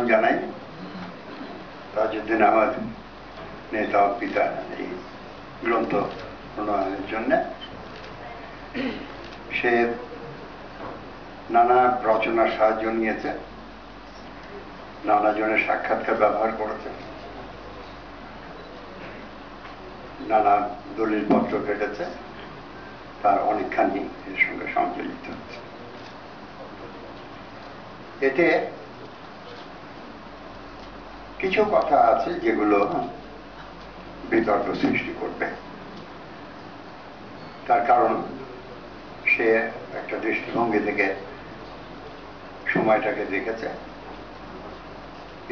জানাই তাজউদ্দিন আহমদ নেতা পিতা এই গ্রন্থ প্রণয়নের জন্য সে নানা রচনার সাহায্য নিয়েছে, নানা জনের সাক্ষাৎকার ব্যবহার করেছে, নানা দলিল পত্র কেটেছে, তার অনেকখানি এর সঙ্গে সঞ্চালিত হচ্ছে। এতে কিছু কথা আছে যেগুলো বিতর্ক সৃষ্টি করবে, তার কারণ সে একটা দৃষ্টিভঙ্গি থেকে সময়টাকে দেখেছে,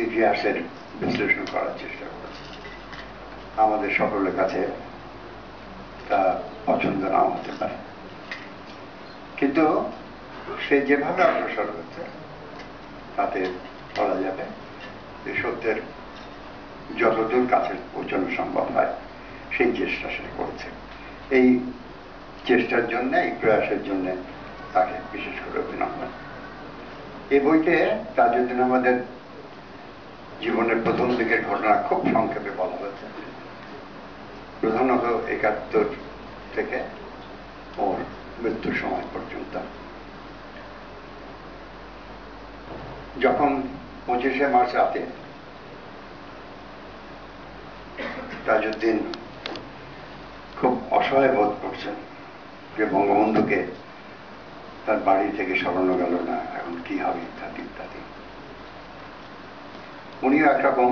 ইতিহাসের বিশ্লেষণ করার চেষ্টা করেছে। আমাদের সকলের কাছে তা পছন্দ নাও হতে পারে, কিন্তু সে যেভাবে অগ্রসর হচ্ছে তাতে বলা যাবে যে সত্যের যতদূর কাছে পৌঁছানো সম্ভব হয় সেই চেষ্টা সে করেছে। এই চেষ্টার জন্য, এই প্রয়াসের জন্য তাকে বিশেষ করে অভিনন্দন। এই বইতে তাজউদ্দিন আমাদের জীবনের প্রথম দিকের ঘটনা খুব সংক্ষেপে বলা হয়েছে, প্রধানত ৭১ থেকে ওর মৃত্যুর সময় পর্যন্ত। যখন ২৫শে মার্চ রাতে তাজউদ্দিন খুব অসহায় বোধ করছেন যে বঙ্গবন্ধুকে তার বাড়ি থেকে সরানো গেল না, এখন কি হবে ইত্যাদি ইত্যাদি, উনিও একরকম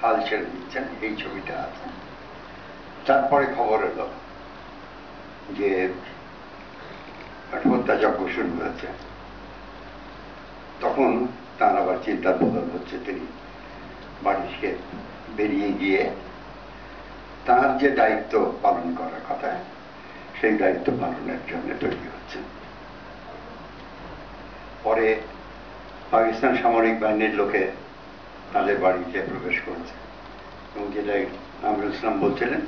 হাল ছেড়ে দিচ্ছেন। এই ছবিটা আছে। তারপরে খবর এলো যে হত্যাযজ্ঞ শুরু হয়েছে। তখন তার আবার চিন্তার বদল হচ্ছে, তিনি বাড়ি থেকে বেরিয়ে গিয়ে তার যে দায়িত্ব পালন করার কথা সেই দায়িত্ব পালনের জন্য তৈরি হচ্ছেন। পরে পাকিস্তান সামরিক বাহিনীর লোকে তাদের বাড়িতে প্রবেশ করেছে এবং যেটা আমিরুল ইসলাম বলছিলেন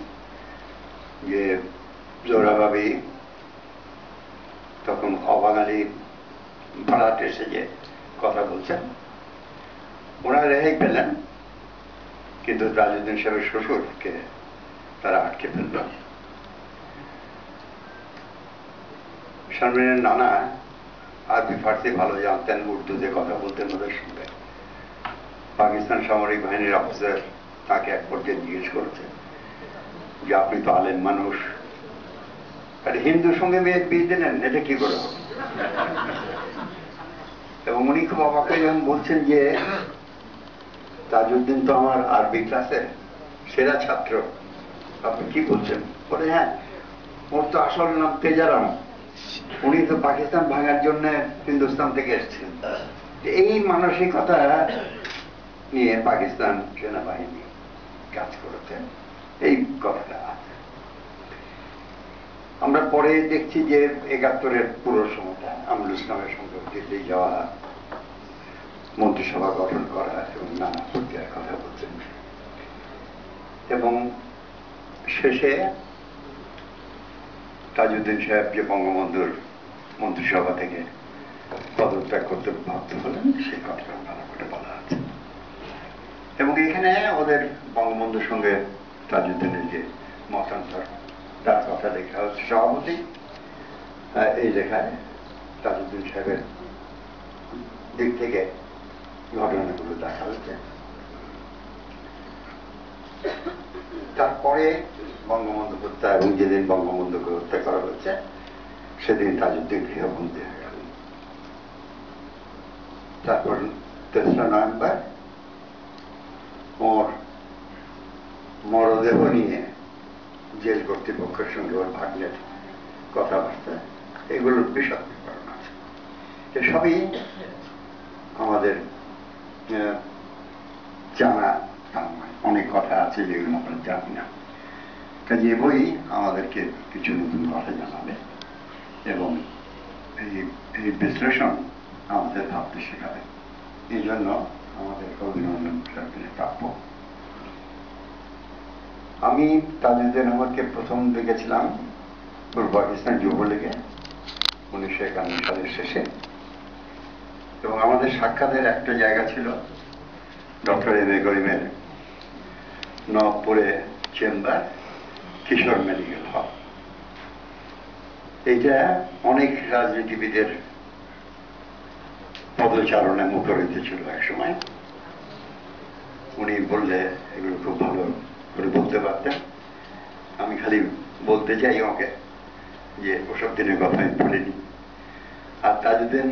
যে জোরাভাবি তখন অবাঙালি ভাড়াট এসে যে কথা বলছেন, ওনারা রেহাই পেলেন, কিন্তু তাজউদ্দিন সাহেবের শ্বশুরকে তারা আটকে ফেলল। শারমিনের নানা আরবি ফার্সি ভালো জানতেন, উর্দুতে কথা বলতেন ওদের সঙ্গে। পাকিস্তান সামরিক বাহিনীর অফিসার তাকে এক পর্যায়ে জিজ্ঞেস করেছে যে আপনি তো আলেম মানুষ, আর হিন্দুর সঙ্গে বিয়ে দিলেন, এটা কি করে হবে? এবং উনি খুব অবাক হয়ে যখন বলছেন যে তাজউদ্দিন তো আমার আরবি ক্লাসের সেরা ছাত্র, আপনি কি বলছেন? বলে হ্যাঁ, ওর তো আসল নাম তেজারাম, উনি তো পাকিস্তান ভাঙার জন্য হিন্দুস্তান থেকে এসেছেন। এই মানসিকতা নিয়ে পাকিস্তান সেনাবাহিনী কাজ করেছে, এই কথাটা আছে। আমরা পরে দেখছি যে ৭১-এর পুরো সময়টা আমিরুল ইসলামের সঙ্গে দিল্লি যাওয়া, মন্ত্রিসভা গঠন করা এবং নানা প্রক্রিয়ার কথা বলছেন, এবং শেষে তাজউদ্দিন সাহেব যে বঙ্গবন্ধুর মন্ত্রিসভা থেকে পদত্যাগ করতে বাধ্য হলেন সেই কথাটা ভালো করে বলা আছে। এবং এখানে ওদের বঙ্গবন্ধুর সঙ্গে তাজউদ্দিনের যে মতান্তর তার কথা লেখা হচ্ছে। সভাপতি এই লেখায় তাজউদ্দিন সাহেবের দিক থেকে ঘটনাগুলো দেখা হচ্ছে। তারপরে বঙ্গবন্ধু হত্যা এবং যেদিন বঙ্গবন্ধুকে হত্যা করা হচ্ছে সেদিন তাজউদ্দিন গৃহবন্দী হয়ে গেলেন। তারপর ৩রা নভেম্বর ওর মরদেহ নিয়ে জেল কর্তৃপক্ষের সঙ্গে ওর ভাগ্নের কথাবার্তা, এগুলোর বিশদ বিবরণ আছে। এসবই আমাদের জানা, অনেক কথা আছে যেগুলো আমরা জানি না। কাজে বই আমাদেরকে কিছু নতুন কথা জানাবে এবং এই বিশ্লেষণ আমাদের ভাবতে শেখাবে। এই জন্য আমাদের অভিনন্দন প্রাপ্য। আমি তাজউদ্দিন আহমদকে প্রথম দেখেছিলাম পূর্ব পাকিস্তান যুবলীগে ১৯৫১ সালের শেষে, এবং আমাদের সাক্ষাতের একটা জায়গা ছিল ডক্টর এম এ করিমের নবপুরে চেম্বার, কিশোর মেডিকেল হল। এইটা অনেক রাজনীতিবিদের পদচারণে মুখরিত ছিল এক সময়। উনি বললে এগুলো খুব ভালো করে বলতে পারতেন। আমি খালি বলতে চাই ওকে যে ওসব দিনের কথা আমি ভুলিনি। আর তাজউদ্দিন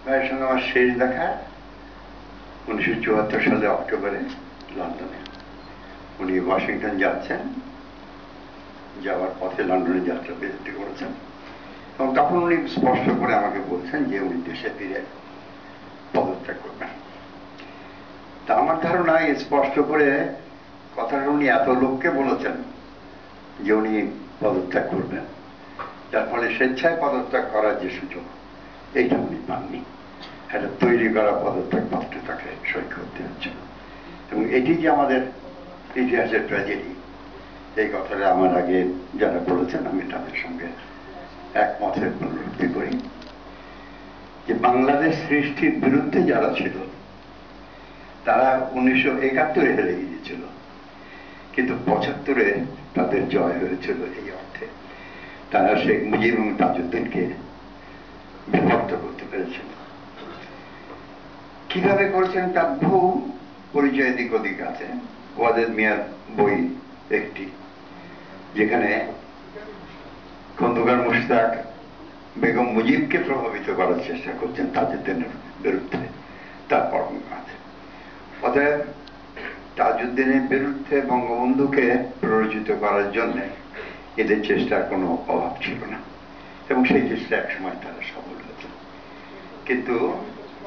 ভাইয়ের সঙ্গে আমার শেষ দেখা 1974 সালে অক্টোবরে লন্ডনে। উনি ওয়াশিংটন যাচ্ছেন, যাওয়ার পথে লন্ডনে যাত্রা বিরতি করেছেন, এবং তখন উনি স্পষ্ট করে আমাকে বলছেন যে উনি দেশে ফিরে পদত্যাগ করবেন। তা আমার ধারণা স্পষ্ট করে কথাটা উনি এত লোককে বলেছেন যে উনি পদত্যাগ করবেন, যার ফলে স্বেচ্ছায় পদত্যাগ করার যে সুযোগ এইটা উনি পাননি। একটা তৈরি করা পদত্যাগ পত্রে তাকে সই করতে হচ্ছিল, এবং এটি যে আমাদের ইতিহাসের ট্র্যাজেডি, এই কথাটা আমার আগে যারা বলেছেন আমি তাদের সঙ্গে একমতের পুনরুক্তি করি। যে বাংলাদেশ সৃষ্টির বিরুদ্ধে যারা ছিল তারা 1971 হেরে গিয়েছিল, কিন্তু 75-এ তাদের জয় হয়েছিল এই অর্থে তারা শেখ মুজিব এবং তাজউদ্দিনকে বিভক্ত করতে পেরেছিল। কিভাবে করেছেন তার বহু পরিচয় দিক ওদিক আছে। ওয়াজেদ মিয়ার বই একটি, যেখানে খন্দকার মুশতাক বেগম মুজিবকে প্রভাবিত করার চেষ্টা করছেন তাজউদ্দিনের বিরুদ্ধে, তার প্রমাণ আছে। অতএব তাজউদ্দিনের বিরুদ্ধে বঙ্গবন্ধুকে প্ররোচিত করার জন্য এদের চেষ্টার কোনো অভাব ছিল না, এবং সেই চেষ্টা একসময় তারা সফল হয়েছে। কিন্তু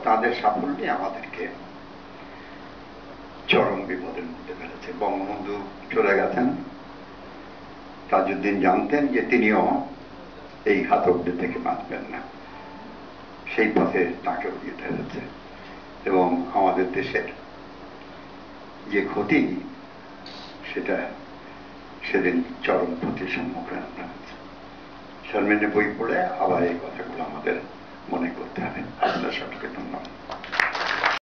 তাদের সাফল্যে আমাদেরকে চরম বিপদের মধ্যে ফেলেছে। বঙ্গবন্ধু চলে গেছেন, তাজউদ্দিন জানতেন যে তিনিও এই ঘাতকদের থেকে বাঁচবেন না, সেই পথে তাকেও যেতে হয়েছে, এবং আমাদের দেশের যে ক্ষতি সেটা সেদিন চরম ক্ষতির সম্মুখীন হয়েছে। শারমিনের বই পড়ে আবার এই কথাগুলো আমাদের মনে করতে হবে। আপনার সবকে ধন্যবাদ।